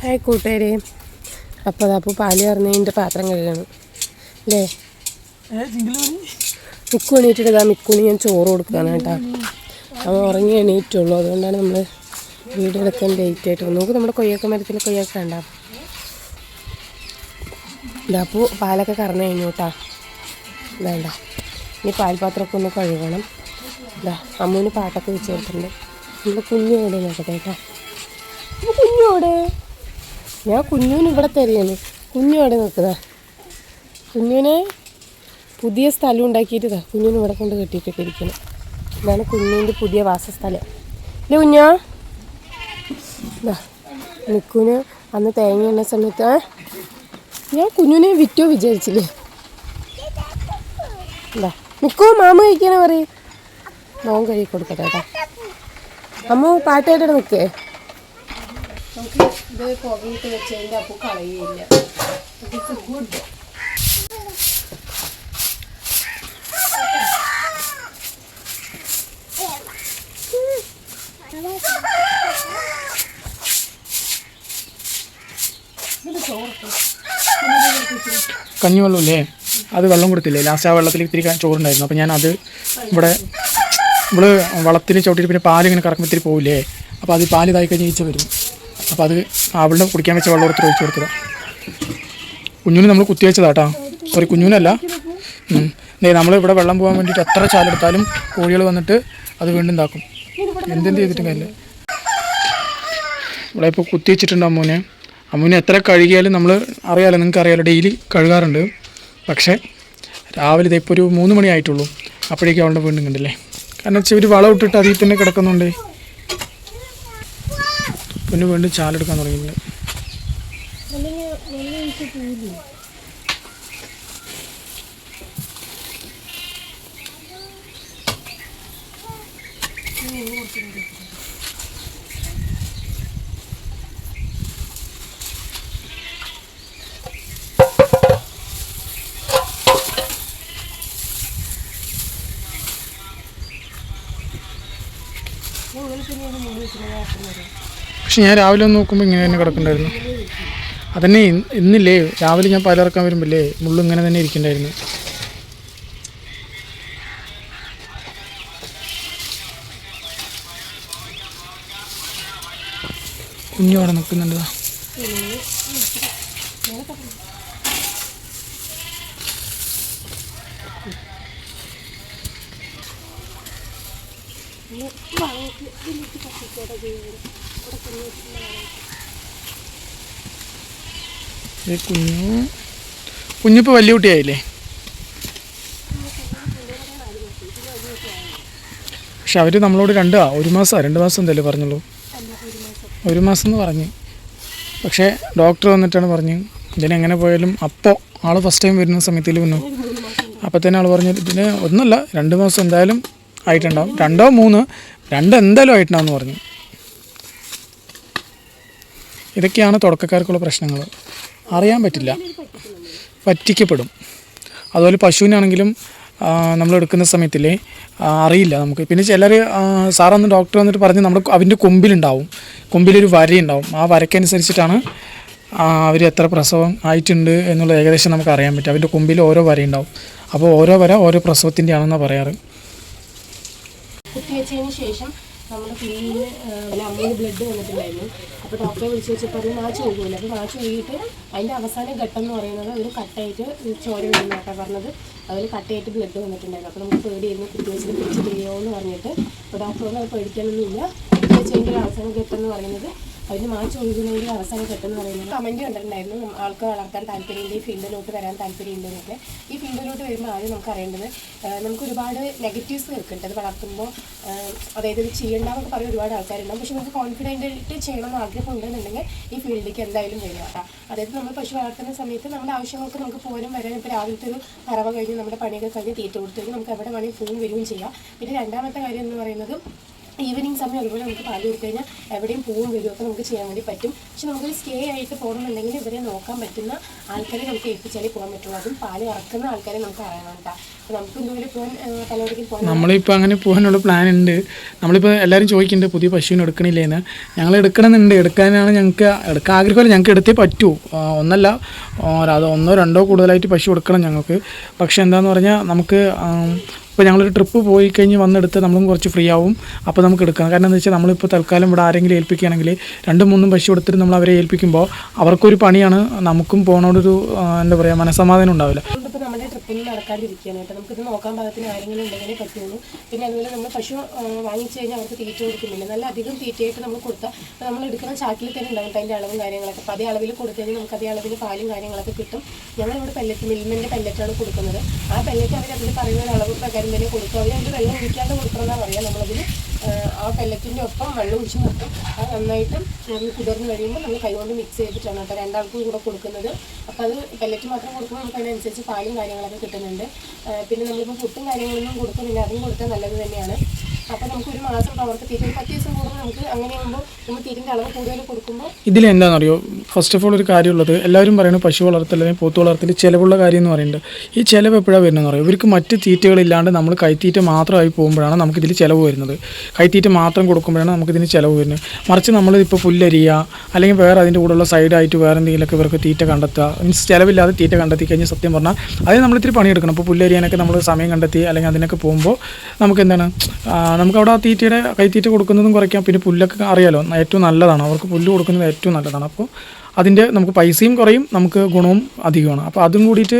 Hi കൂട്ടുകാരെ, അപ്പോൾ അതപ്പോൾ പാല് കറന്നതിൻ്റെ പാത്രം കഴുകണം അല്ലേ? മിക്കു എണീറ്റിട്ട് മിക്കുവിന് ഞാൻ ചോറ് കൊടുക്കുകയാണ് കേട്ടോ. അവൻ ഉറങ്ങി എണീറ്റുള്ളൂ, അതുകൊണ്ടാണ് നമ്മൾ വീഡിയോ എടുക്കാൻ ലേറ്റ് ആയിട്ട് വന്നത്. നമുക്ക് നമ്മുടെ കൊയ്യൊക്കെ മരത്തിൽ കൊയ്യൊക്കെ ഉണ്ടാവും. ഇതപ്പോൾ പാലൊക്കെ കറന്നു കഴിഞ്ഞു കേട്ടോ. വേണ്ട, ഇനി പാൽപാത്രമൊക്കെ ഒന്ന് കഴുകണം. ഇതാ അമ്മൂന് പാട്ടൊക്കെ വെച്ച് കൊടുത്തിട്ടുണ്ട്. നമ്മുടെ കുഞ്ഞോടെ നോക്കട്ടെ കേട്ടോ. കുഞ്ഞോടെ ഞാൻ കുഞ്ഞൂന് ഇവിടെ തരികയാണ്. കുഞ്ഞോടെ നോക്കുക. കുഞ്ഞുവിനെ പുതിയ സ്ഥലം ഉണ്ടാക്കിയിട്ട് കുഞ്ഞിന് ഇവിടെ കൊണ്ട് കെട്ടിയിട്ടൊക്കെ ഇരിക്കണം. ഇതാണ് കുഞ്ഞിൻ്റെ പുതിയ വാസസ്ഥലം ഇല്ലേ കുഞ്ഞാ? ഇതാ മിക്കുവിന് അന്ന് തേങ്ങ ഇടുന്ന സമയത്ത് ഞാൻ കുഞ്ഞിനെ വിറ്റോ വിചാരിച്ചില്ലേ. എന്താ മിക്കു മാമ കഴിക്കാനാ പറയും. മോൻ കഴുകി കൊടുക്കട്ടെ കേട്ടോ. അമ്മ പാട്ടായിട്ട് നിൽക്കേ. നമുക്ക് ഇത് പുകയിട്ട് വെച്ചതിൻ്റെ അപ്പോൾ കളയുകയില്ല. ഗുഡ്. കഞ്ഞിവെള്ളമില്ലേ, അത് വെള്ളം കൊടുത്തില്ലേ ലാസ്റ്റ്? ആ വെള്ളത്തിൽ ഇത്തിരി ചോറുണ്ടായിരുന്നു. അപ്പോൾ ഞാനത് ഇവിടെ വളത്തിൽ ചവിട്ടിയിട്ട് പിന്നെ പാലിങ്ങനെ കറക്കുമ്പോൾ ഇത്തിരി പോവില്ലേ, അപ്പോൾ അത് പാല് ഇതായി കഴിഞ്ഞ് ഈച്ച വരും. അപ്പോൾ അത് അവളുടെ കുടിക്കാൻ വെച്ച വെള്ളം എടുത്ത് ഒഴിച്ച് കൊടുത്തതാണ്. കുഞ്ഞിന് നമ്മൾ കുത്തിവെച്ചതാട്ടോ. സോറി, കുഞ്ഞിനല്ല. നമ്മളിവിടെ വെള്ളം പോകാൻ വേണ്ടിയിട്ട് എത്ര ചാലെടുത്താലും കോഴികൾ വന്നിട്ട് അത് വീണ്ടും ഇതാക്കും. എന്തെന്ത് ചെയ്തിട്ടും കാര്യമില്ല. ഇവിടെ ഇപ്പോൾ കുത്തിവെച്ചിട്ടുണ്ട് അമ്മൂനെ എത്ര കഴുകിയാലും നമ്മൾ അറിയാമല്ലോ, നിങ്ങൾക്ക് അറിയാമല്ലോ, ഡെയിലി കഴുകാറുണ്ട്. പക്ഷേ രാവിലെ ഇതിപ്പോൾ ഒരു 3 മണി ആയിട്ടുള്ളൂ. അപ്പോഴേക്കും അവളുടെ വീണ്ടും കണ്ടില്ലേ. കാരണം വെച്ചാൽ ഒരു വളം ഇട്ടിട്ട് അതിൽ തന്നെ കിടക്കുന്നുണ്ട്. പിന്നെ വീണ്ടും ചാലെടുക്കാൻ തുടങ്ങിയിട്ടുണ്ട്. പക്ഷെ ഞാൻ രാവിലെ ഒന്ന് നോക്കുമ്പോൾ ഇങ്ങനെ തന്നെ കിടക്കണ്ടായിരുന്നു. അതന്നെ ഇന്നില്ലേ രാവിലെ ഞാൻ പാലിറക്കാൻ വരുമ്പോഴല്ലേ മുള്ളു ഇങ്ങനെ തന്നെ ഇരിക്കണ്ടായിരുന്നു. കുഞ്ഞു അവിടെ നിൽക്കുന്നുണ്ട്. കുഞ്ഞിപ്പോൾ വലിയ കുട്ടിയായില്ലേ. പക്ഷെ അവർ നമ്മളോട് 1 മാസം എന്തല്ലേ പറഞ്ഞുള്ളൂ. 1 മാസം എന്ന് പറഞ്ഞ്. പക്ഷേ ഡോക്ടർ വന്നിട്ടാണ് പറഞ്ഞ് ഇതിനെങ്ങനെ പോയാലും അപ്പോൾ ആൾ ഫസ്റ്റ് ടൈം വരുന്ന സമയത്തിൽ വന്നു. അപ്പോൾ തന്നെ ആൾ പറഞ്ഞു ഇതിന് ഒന്നല്ല 2 മാസം എന്തായാലും ആയിട്ടുണ്ടാവും. 2 or 3 എന്തായാലും ആയിട്ടുണ്ടാവുമെന്ന് പറഞ്ഞു. ഇതൊക്കെയാണ് തുടക്കക്കാർക്കുള്ള പ്രശ്നങ്ങൾ. അറിയാൻ പറ്റില്ല, പറ്റിക്കപ്പെടും. അതുപോലെ പശുവിനാണെങ്കിലും നമ്മൾ എടുക്കുന്ന സമയത്തില്ലേ അറിയില്ല നമുക്ക്. പിന്നെ ചിലർ സാറന്ന് ഡോക്ടർ വന്നിട്ട് പറഞ്ഞ് അവൻ്റെ കൊമ്പിലൊരു വരയുണ്ടാവും. ആ വരയ്ക്കനുസരിച്ചിട്ടാണ് അവർ എത്ര പ്രസവം ആയിട്ടുണ്ട് എന്നുള്ള ഏകദേശം നമുക്ക് അറിയാൻ പറ്റും. അവൻ്റെ കൊമ്പിൽ ഓരോ വരയുണ്ടാവും. അപ്പോൾ ഓരോ വര ഓരോ പ്രസവത്തിൻ്റെ ആണെന്നാണ് പറയാറ്. കുത്തിവെച്ചതിന് ശേഷം നമ്മുടെ കുഞ്ഞിന് അമ്മയിൽ ബ്ലഡ് വന്നിട്ടുണ്ടായിരുന്നു. അപ്പോൾ ഡോക്ടറെ വിളിച്ച് വെച്ചപ്പോൾ മാച്ച് ഒഴുകില്ല. അപ്പോൾ മാച്ച് ഒഴുകിയിട്ട് അതിൻ്റെ അവസാന ഘട്ടം എന്ന് പറയുന്നത് ഒരു കട്ടായിട്ട് ചോര വരുന്നതായിട്ടാണ് പറഞ്ഞത്. അതിൽ കട്ടയായിട്ട് ബ്ലഡ് വന്നിട്ടുണ്ടായിരുന്നു. അപ്പോൾ നമുക്ക് പേടിയായിരുന്നു കുത്തിവെച്ചിട്ട് പിടിച്ച് ചെയ്യുമോ എന്ന് പറഞ്ഞിട്ട്. അപ്പോൾ ഡോക്ടർ പറഞ്ഞാൽ അത് പേടിക്കാനൊന്നുമില്ല. കുത്തിവെച്ചതിൻ്റെ ഒരു അവസാന ഘട്ടം എന്ന് പറയുന്നത് അതിന് മാച്ച് ഒഴുകുന്നതിൻ്റെ അവസാന ഘട്ടം എന്ന് പറയുന്നത് കമൻറ്റ് കണ്ടിട്ടുണ്ടായിരുന്നു. ആൾക്ക് വളർത്താൻ താല്പര്യമുണ്ട്, ഈ ഫീൽഡിലോട്ട് വരാൻ താല്പര്യമുണ്ടെന്നൊക്കെ. ഈ ഫീൽഡിലോട്ട് വരുമ്പോൾ ആദ്യം നമുക്ക് അറിയേണ്ടത് നമുക്ക് ഒരുപാട് നെഗറ്റീവ്സ് കേൾക്കുന്നുണ്ട്. അത് വളർത്തുമ്പോൾ അതായത് ഇത് ചെയ്യേണ്ടെന്നൊക്കെ പറയും ഒരുപാട് ആൾക്കാരുണ്ടാവും. പക്ഷേ നമുക്ക് കോൺഫിഡൻ്റായിട്ട് ചെയ്യണമെന്ന് ആഗ്രഹം ഉണ്ടെന്നുണ്ടെങ്കിൽ ഈ ഫീൽഡിലേക്ക് എന്തായാലും വരിക കേട്ടോ. അതായത് നമ്മൾ പശു വളർത്തുന്ന സമയത്ത് നമ്മുടെ ആവശ്യങ്ങൾക്ക് നമുക്ക് പോലും വരാൻ. ഇപ്പോൾ രാവിലത്തെ ഒരു കറവ കഴിഞ്ഞ് നമ്മുടെ പണിയൊക്കെ കഴിഞ്ഞ് തീറ്റ കൊടുത്തു കഴിഞ്ഞ് നമുക്ക് എവിടെ വേണമെങ്കിൽ പോവും വരികയും ചെയ്യാം. പിന്നെ രണ്ടാമത്തെ കാര്യം എന്ന് പറയുന്നത് ഈവനിങ് സമയം അതുപോലെ നമുക്ക് പാല് കൊടുത്തു കഴിഞ്ഞാൽ എവിടെയും പോവും വരുമൊക്കെ നമുക്ക് ചെയ്യാൻ വേണ്ടി പറ്റും. പക്ഷെ നമുക്കൊരു സ്റ്റേ ആയിട്ട് പോകണമെന്നുണ്ടെങ്കിൽ ഇവരെ നോക്കാൻ പറ്റുന്ന ആൾക്കാരെ നമുക്ക് ഏൽപ്പിച്ചാലേ പോകാൻ പറ്റുള്ളൂ. അതും പാല് ഇറക്കുന്ന ആൾക്കാരെ നമുക്ക് അറിയണം കേട്ടോ. അപ്പോൾ നമുക്ക് എന്തെങ്കിലും പോകാൻ പലവടേക്കും പോകാൻ നമ്മളിപ്പോൾ അങ്ങനെ പോകാനുള്ള പ്ലാൻ ഉണ്ട്. നമ്മളിപ്പോൾ എല്ലാവരും ചോദിക്കുന്നുണ്ട് പുതിയ പശുവിനെ എടുക്കണില്ലേന്ന്. ഞങ്ങൾ എടുക്കണമെന്നുണ്ട്. എടുക്കാനാണ് ഞങ്ങൾക്ക് എടുക്കാൻ ആഗ്രഹമില്ല. ഞങ്ങൾക്ക് എടുത്തേ പറ്റൂ. ഒന്നല്ല അത് ഒന്നോ രണ്ടോ കൂടുതലായിട്ട് പശു എടുക്കണം ഞങ്ങൾക്ക്. പക്ഷേ എന്താണെന്ന് പറഞ്ഞാൽ നമുക്ക് ഇപ്പോൾ ഞങ്ങളൊരു ട്രിപ്പ് പോയി കഴിഞ്ഞ് വന്നെടുത്ത് നമ്മളും കുറച്ച് ഫ്രീ ആവും. അപ്പോൾ നമുക്ക് എടുക്കാം. കാരണം എന്താ വെച്ചാൽ നമ്മളിപ്പോൾ തൽക്കാലം ഇവിടെ ആരെങ്കിലും ഏൽപ്പിക്കുകയാണെങ്കിൽ 2-3 പശു എടുത്തിട്ട് നമ്മൾ അവരെ ഏൽപ്പിക്കുമ്പോൾ അവർക്കൊരു പണിയാണ്, നമുക്കും പോകണോടൊരു എന്താ പറയുക മനസ്സമാധാനം ഉണ്ടാവില്ല. ഇപ്പോൾ നമ്മുടെ ട്രിപ്പിൽ നടക്കാണ്ടിരിക്കുകയാണ് കേട്ടോ. നമുക്കിത് നോക്കാൻ പാകത്തിന് ആരെങ്കിലും ഉണ്ടെങ്കിലേ പറ്റുള്ളൂ. പിന്നെ അതുപോലെ നമ്മൾ പശു വാങ്ങിച്ചു കഴിഞ്ഞാൽ അവർക്ക് തീറ്റ കൊടുക്കുന്നില്ല. നല്ല അധികം തീറ്റയായിട്ട് നമ്മൾ കൊടുത്താൽ നമ്മൾ എടുക്കുന്ന ചാക്കിൽ തന്നെ ഉണ്ടാകും അതിൻ്റെ അളവും കാര്യങ്ങളൊക്കെ. അപ്പോൾ അതേ അളവിൽ കൊടുത്തു കഴിഞ്ഞാൽ നമുക്ക് അതേ അളവിൽ പാലും കാര്യങ്ങളൊക്കെ കിട്ടും. ഞങ്ങളിവിടെ പെല്ലറ്റ് മിൽമൻ്റെ പെല്ലറ്റാണ് കൊടുക്കുന്നത്. ആ പെല്ലറ്റ് അവർ അതിൽ പറയുന്ന അളവ് പ്രകാരം തന്നെ കൊടുക്കും. അവർ അതിൻ്റെ വെള്ളം ഒഴിക്കാണ്ട് കൊടുക്കണമെന്നാണ് പറയുക. നമ്മളതിൽ ആ പെല്ലറ്റിൻ്റെ ഒപ്പം വെള്ളം ഒഴിച്ച് നിർത്തും. അത് നന്നായിട്ട് കുതിർന്ന് കഴിയുമ്പോൾ നമ്മൾ കൈകൊണ്ട് മിക്സ് ചെയ്തിട്ടാണ് കേട്ടോ രണ്ടാൾക്കും കൂടെ കൊടുക്കുന്നത്. അപ്പോൾ അത് പെല്ലറ്റ് മാത്രം കൊടുക്കുമ്പോൾ നമുക്ക് അതിനനുസരിച്ച് പാലും കാര്യങ്ങളൊക്കെ കിട്ടുന്നുണ്ട്. പിന്നെ നമ്മളിപ്പോൾ പുട്ടും കാര്യങ്ങളൊന്നും കൊടുക്കുന്നില്ല, അതും കൊടുത്താൽ നല്ലത് തന്നെയാണ്. അപ്പോൾ നമുക്കൊരു മാസം അവർക്ക് തീറ്റ 10 ദിവസം കൂടുമ്പോൾ നമുക്ക് അങ്ങനെയാകുമ്പോൾ നമ്മൾ തീറ്റിൻ്റെ അളവ് കൂടുതൽ കൊടുക്കുമ്പോൾ ഇതിലെന്താണെന്നറിയോ, ഫസ്റ്റ് ഓഫ് ഓൾ ഒരു കാര്യമുള്ളത് എല്ലാവരും പറയുന്നത് പശു വളർത്തൽ അല്ലെങ്കിൽ പോത്ത് വളർത്തൽ ചിലവുള്ള കാര്യം എന്ന് പറയുന്നുണ്ട്. ഈ ചിലവ് എപ്പോഴാണ് വരുന്നതെന്ന് അറിയോ, ഇവർക്ക് മറ്റ് തീറ്റകളില്ലാണ്ട് നമ്മൾ കൈത്തീറ്റ മാത്രമായി പോകുമ്പോഴാണ് നമുക്കിതിൽ ചിലവ് വരുന്നത്. കൈത്തീറ്റ മാത്രം കൊടുക്കുമ്പോഴാണ് നമുക്കിതിന് ചിലവ് വരുന്നത്. മറിച്ച് നമ്മളിപ്പോൾ പുല്ലരിയുക അല്ലെങ്കിൽ വേറെ അതിൻ്റെ കൂടെയുള്ള സൈഡായിട്ട് വേറെ എന്തെങ്കിലുമൊക്കെ ഇവർക്ക് തീറ്റ കണ്ടെത്തുക, മീൻസ് ചിലവില്ലാതെ തീറ്റ കണ്ടെത്തി കഴിഞ്ഞാൽ സത്യം പറഞ്ഞാൽ അതിന് നമ്മളിത്തിരി പണിയെടുക്കണം. ഇപ്പോൾ പുല്ലരിയാനൊക്കെ നമ്മൾ സമയം കണ്ടെത്തി അല്ലെങ്കിൽ അതിനൊക്കെ പോകുമ്പോൾ നമുക്ക് എന്താണ് നമുക്കവിടെ ആ തീറ്റയുടെ കൈത്തീറ്റ കൊടുക്കുന്നതും കുറയ്ക്കാം. പിന്നെ പുല്ലൊക്കെ അറിയാലോ ഏറ്റവും നല്ലതാണ്, അവർക്ക് പുല്ല് കൊടുക്കുന്നത് ഏറ്റവും നല്ലതാണ്. അപ്പോൾ അതിൻ്റെ നമുക്ക് പൈസയും കുറയും, നമുക്ക് ഗുണവും അധികമാണ്. അപ്പോൾ അതും കൂടിയിട്ട്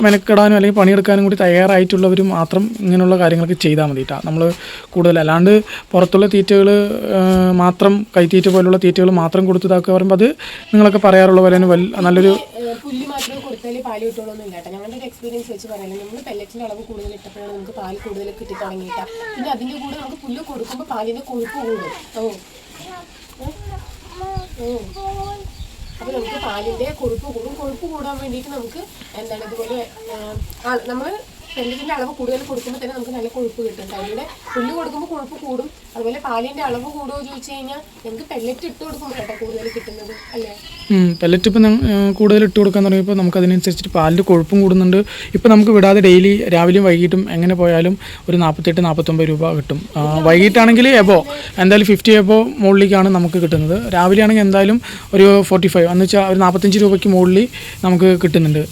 മെനക്കെടാനും അല്ലെങ്കിൽ പണിയെടുക്കാനും കൂടി തയ്യാറായിട്ടുള്ളവർ മാത്രം ഇങ്ങനെയുള്ള കാര്യങ്ങളൊക്കെ ചെയ്താൽ മതിയിട്ടാണ്. നമ്മൾ കൂടുതൽ അല്ലാണ്ട് പുറത്തുള്ള തീറ്റകൾ മാത്രം കൈത്തീറ്റ പോലുള്ള തീറ്റകൾ മാത്രം കൊടുത്തതാക്കുക പറയുമ്പോൾ അത് നിങ്ങളൊക്കെ പറയാറുള്ള പോലെ നല്ലൊരു പുല്ല് മാത്രം കൊടുത്താൽ പാല് കിട്ടുള്ളൂ ഇല്ല കേട്ടോ. ഞങ്ങളുടെ ഒരു എക്സ്പീരിയൻസ് വെച്ച് പറയുന്നത് നമ്മൾ പെല്ലറ്റിൻ്റെ അളവ് കൂടുതൽ ഇട്ടപ്പോഴാണ് നമുക്ക് പാല് കൂടുതൽ കിട്ടി തുടങ്ങിയിട്ടാ. പിന്നെ അതിൻ്റെ കൂടെ നമുക്ക് പുല്ല് കൊടുക്കുമ്പോൾ പാലിൻ്റെ കൊഴുപ്പ് കൂടും. അപ്പോൾ നമുക്ക് പാലിൻ്റെ കൊഴുപ്പ് കൂടും. കൊഴുപ്പ് കൂടാൻ വേണ്ടിയിട്ട് നമുക്ക് എന്താണ് ഇതുപോലെ നമ്മൾ പെല്ലറ്റിൻ്റെ അളവ് കൂടുതൽ കൊടുക്കുമ്പോൾ തന്നെ നമുക്ക് നല്ല കൊഴുപ്പ് കിട്ടും. അതിൻ്റെ പുല്ല് കൊടുക്കുമ്പോൾ കൊഴുപ്പ് കൂടും. അതുപോലെ പാലിൻ്റെ അളവ് കൂടുമോ ചോദിച്ചു കഴിഞ്ഞാൽ നമുക്ക് പെല്ലറ്റ് ഇട്ട് കൊടുക്കുമ്പോൾ കേട്ടോ കൂടുതൽ കിട്ടുന്നത് അല്ലേ. പെല്ലറ്റ് ഇപ്പം കൂടുതൽ ഇട്ട് കൊടുക്കാൻ തുടങ്ങിയപ്പോൾ നമുക്ക് അതിനനുസരിച്ചിട്ട് പാലിൻ്റെ കൊഴുപ്പും കൂടുന്നുണ്ട്. ഇപ്പോൾ നമുക്ക് വിടാതെ ഡെയിലി രാവിലെയും വൈകിട്ടും എങ്ങനെ പോയാലും ഒരു 48-49 രൂപ കിട്ടും. വൈകിട്ടാണെങ്കിൽ എന്തായാലും 50 മുകളിലേക്കാണ് നമുക്ക് കിട്ടുന്നത്. രാവിലെ ആണെങ്കിൽ എന്തായാലും ഒരു 45 എന്ന് വെച്ചാൽ ഒരു 45 രൂപയ്ക്ക് മുകളിൽ നമുക്ക് കിട്ടുന്നുണ്ട്,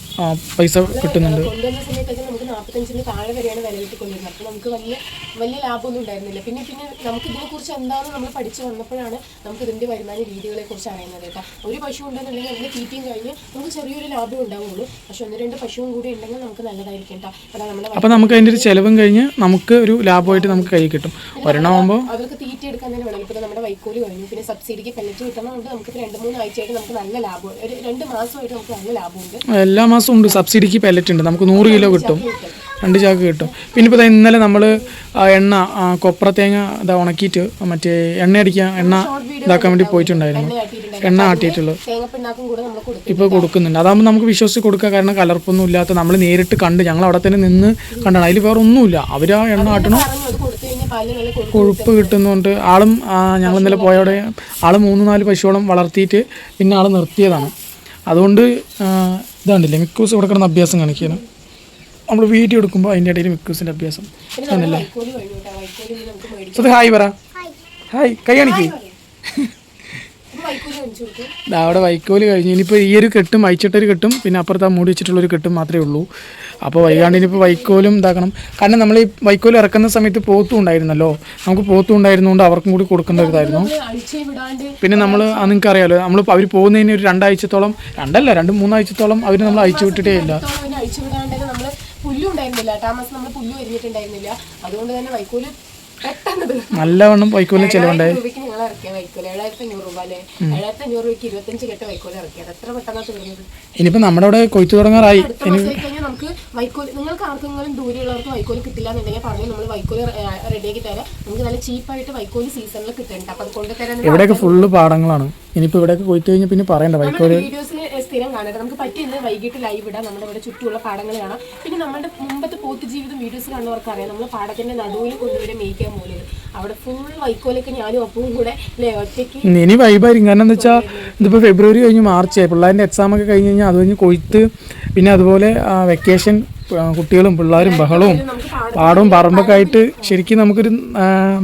പൈസ കിട്ടുന്നുണ്ട്. കൊണ്ടുവന്ന സമയത്തൊക്കെ നമുക്ക് 45-ന് താഴെ വരെയാണ് വില കിട്ടിക്കൊണ്ടിരുന്നത്. അപ്പോൾ നമുക്ക് വലിയ ലാഭമൊന്നും ഉണ്ടായിരുന്നില്ല. പിന്നെ നമുക്ക് ഇതിനെക്കുറിച്ച് എന്താണെന്ന് നമ്മൾ പഠിച്ചു വന്നപ്പോഴാണ് നമുക്ക് ഇതിൻ്റെ വരുമാന രീതികളെ കുറിച്ച് അറിയുന്നത് കേട്ടോ. ഒരു പശു ഉണ്ടെന്നുണ്ടെങ്കിൽ അതിൻ്റെ തീറ്റയും കഴിഞ്ഞ് നമുക്ക് ചെറിയൊരു ലാഭം ഉണ്ടാവുള്ളൂ. പക്ഷെ 1-2 പശുവും കൂടി ഉണ്ടെങ്കിൽ നമുക്ക് നല്ലതായിരിക്കും കേട്ടോ. അപ്പോൾ നമുക്ക് അതിൻ്റെ ഒരു ചിലവും കഴിഞ്ഞ് നമുക്ക് ഒരു ലാഭമായിട്ട് നമുക്ക് കൈ കിട്ടും. ഒരെണ്ണമാകുമ്പോൾ അവർക്ക് തീറ്റ എടുക്കാൻ തന്നെ വേണം. ഇപ്പോൾ നമ്മുടെ വൈക്കോല് കഴിഞ്ഞു, പിന്നെ സബ്സിഡിക്ക് പെല്ലറ്റ് കിട്ടുന്നതുകൊണ്ട് നമുക്ക് 2-3 ആഴ്ചയായിട്ട് നമുക്ക് നല്ല ലാഭം, ഒരു 2 മാസമായിട്ട് നമുക്ക് നല്ല ലാഭമുണ്ട്. എല്ലാ മാസവും ഉണ്ട് സബ്സിഡിക്ക് പെല്ലറ്റ് ഉണ്ട്. നമുക്ക് 100 കിലോ കിട്ടും, 2 ചാക്ക് കിട്ടും. പിന്നെ ഇപ്പോൾ ഇന്നലെ നമ്മൾ എണ്ണ കൊപ്ര തേങ്ങ ഉണക്കിയിട്ട് മറ്റേ എണ്ണ ഇതാക്കാൻ വേണ്ടി പോയിട്ടുണ്ടായിരുന്നു. എണ്ണ ആട്ടിയിട്ടുള്ളത് ഇപ്പോൾ കൊടുക്കുന്നുണ്ട്. അതാകുമ്പോൾ നമുക്ക് വിശ്വസിച്ച് കൊടുക്കുക. കാരണം കലർപ്പൊന്നും ഇല്ലാത്ത നമ്മൾ നേരിട്ട് കണ്ട് ഞങ്ങൾ അവിടെ തന്നെ നിന്ന് കണ്ടാണ്. അതിൽ വേറെ ഒന്നുമില്ല. അവർ ആ എണ്ണ ആട്ടണം, കൊഴുപ്പ് കിട്ടുന്നുണ്ട്. ആളും ഞങ്ങൾ ഇന്നലെ പോയവിടെ ആൾ 3-4 പശുവോളം വളർത്തിയിട്ട് പിന്നെ ആൾ നിർത്തിയതാണ്. അതുകൊണ്ട് ഇതാണ്ടില്ലേ മിക്കൂസ് ഇവിടെ കിടന്ന അഭ്യാസം കാണിക്കുകയാണ്. നമ്മൾ വീഡിയോ എടുക്കുമ്പോൾ അതിൻ്റെ ഇടയിൽ മിക്കൂസിൻ്റെ അഭ്യാസം ആണല്ലേ. അത് ഹായ് പറ, ഹായ് കൈ കാണിക്കേ. അവിടെ വൈക്കോല് കഴിഞ്ഞ് ഇനിയിപ്പോൾ ഈ ഒരു കെട്ടും അയച്ചിട്ടൊരു കെട്ടും പിന്നെ അപ്പുറത്ത് ആ മൂടി വെച്ചിട്ടുള്ളൊരു കെട്ടും മാത്രമേ ഉള്ളൂ. അപ്പോൾ വൈകാണ്ട് ഇനിയിപ്പോൾ വൈക്കോലും ഇതാക്കണം. കാരണം നമ്മൾ ഈ വൈക്കോൽ ഇറക്കുന്ന സമയത്ത് പോത്തും ഉണ്ടായിരുന്നല്ലോ, നമുക്ക് പോത്തും ഉണ്ടായിരുന്നുകൊണ്ട് അവർക്കും കൂടി കൊടുക്കേണ്ട ഒരു ഇതായിരുന്നു. പിന്നെ നമ്മൾ നിങ്ങൾക്ക് അറിയാമല്ലോ, നമ്മൾ അവർ പോകുന്നതിന് ഒരു 2 ആഴ്ചത്തോളം 2-3 ആഴ്ചത്തോളം അവർ നമ്മൾ അയച്ചു വിട്ടിട്ടേ ഇല്ല. പുല്ലുണ്ടായിരുന്നില്ല, മാസം നമ്മൾ പുല്ല് വരുന്നിട്ടുണ്ടായിരുന്നില്ല. അതുകൊണ്ട് തന്നെ വൈക്കോല് നല്ലവണ്ണം വൈക്കോലിന് ചിലവുണ്ടായി. ഞങ്ങൾ ഇറക്കിയ വൈക്കോല് 7,500 രൂപ അല്ലേ. 7,500 രൂപയ്ക്ക് 25 കെട്ട് വൈക്കോല് ഇറക്കിയത് എത്ര പെട്ടെന്നാണ് തീർന്നത്. ഇനിയിപ്പോൾ നമ്മുടെ അവിടെ കൊയ്ത്ത് തുടങ്ങാറായി. കഴിഞ്ഞാൽ നമുക്ക് വൈക്കോല് നിങ്ങൾക്ക് ആർക്കെങ്കിലും ദൂരെയുള്ളവർക്ക് വൈക്കോല് കിട്ടില്ല എന്നുണ്ടെങ്കിൽ പറഞ്ഞു നമ്മൾ വൈക്കോല് റെഡിയാക്കി തരാം. നമുക്ക് നല്ല ചീപ്പായിട്ട് വൈക്കോല് സീസണിൽ കിട്ടുന്നുണ്ട്. അപ്പം അത് കൊണ്ടുതരാൻ ഇവിടെയൊക്കെ ഫുള്ള് പാടങ്ങളാണ്. ഇനിയിപ്പോൾ ഇവിടെയൊക്കെ കൊയ്ത്ത് കഴിഞ്ഞാൽ പിന്നെ പറയണ്ട വൈക്കോല്. വീഡിയോസിൽ സ്ഥിരം കാണാം. നമുക്ക് പറ്റിയെന്ന് വൈകിട്ട് ലൈവ് ഇടാം. നമ്മുടെ ഇവിടെ ചുറ്റുമുള്ള പാടങ്ങൾ കാണാം. പിന്നെ നമ്മുടെ മുമ്പത്തെ പോത്ത് ജീവിതം വീഡിയോസ് കാണുന്നവർക്ക് അറിയാം. നമ്മൾ പാടത്തിന്റെ നടുവിൽ കൊണ്ടുവരെ മേയ്ക്കാൻ പോകുന്നത്. അവിടെ ഫുൾ വൈക്കോലൊക്കെ ഞാനും ഒപ്പവും കൂടെ അല്ലേ ഒറ്റയ്ക്ക് ഇനി വൈബായിരിക്കും. കാരണം എന്താ വെച്ചാൽ ഇതിപ്പോൾ ഫെബ്രുവരി കഴിഞ്ഞ് മാർച്ചായി, പിള്ളേരുടെ എക്സാമൊക്കെ കഴിഞ്ഞ് കഴിഞ്ഞാൽ അത് കഴിഞ്ഞ് കൊയ്ത്ത്, പിന്നെ അതുപോലെ വെക്കേഷൻ, കുട്ടികളും പിള്ളേരും ബഹളവും പാടവും പറമ്പൊക്കെ ആയിട്ട് ശരിക്കും നമുക്കൊരു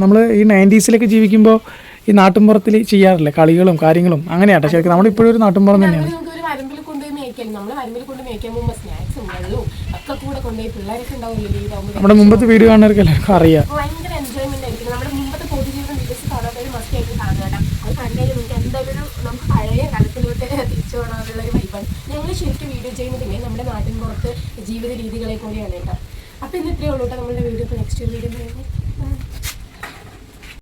നമ്മൾ ഈ 90s ജീവിക്കുമ്പോൾ ഈ നാട്ടിൻപുറത്തിൽ ചെയ്യാറില്ല കളികളും കാര്യങ്ങളും അങ്ങനെയാട്ടെ. ശരിക്കും നമ്മളിപ്പോഴും ഒരു നാട്ടിൻപുറം തന്നെയാണ്. നമുക്കൊരു വരമ്പിൽ കൊണ്ടുപോയി മേയ്ക്കാൻ, നമ്മൾ വരമ്പിൽ കൊണ്ട് മേയ്ക്കാൻ പോകുമ്പോൾ സ്നാക്സും വെള്ളവും ഒക്കെ കൂടെ കൊണ്ടുപോയി പിള്ളേരൊക്കെ ഉണ്ടാവില്ലേ ലീവാകുമ്പോൾ. നമ്മുടെ മുമ്പത്തെ വീഡിയോ കാണുന്നവർക്ക് എല്ലാവർക്കും അറിയാം. ഭയങ്കര എൻജോയ്മെന്റ് ആയിരിക്കും. നമ്മുടെ മുമ്പത്തെ പൊതുജീവിതം വീഡിയോസ് കാണാത്തവർ മസ്റ്റ് ആയിട്ട് കാണുക കേട്ടോ. അത് കണ്ടാലും നമുക്ക് എന്തായാലും നമുക്ക് പഴയ കാലത്തിലോട്ട് തിരിച്ചു പോകണമെന്നുള്ള ഒരു വൈബാണ്. ഞങ്ങൾ ശരിക്കും വീഡിയോ ചെയ്യുന്നതില്ലേ നമ്മുടെ നാട്ടിൻ പുറത്ത് ജീവിത രീതികളെ കൂടിയാണ് കേട്ടോ. അപ്പോൾ ഇന്ന് ഇത്രയേ ഉള്ളൂ കേട്ടോ നമ്മളുടെ വീഡിയോ. Next video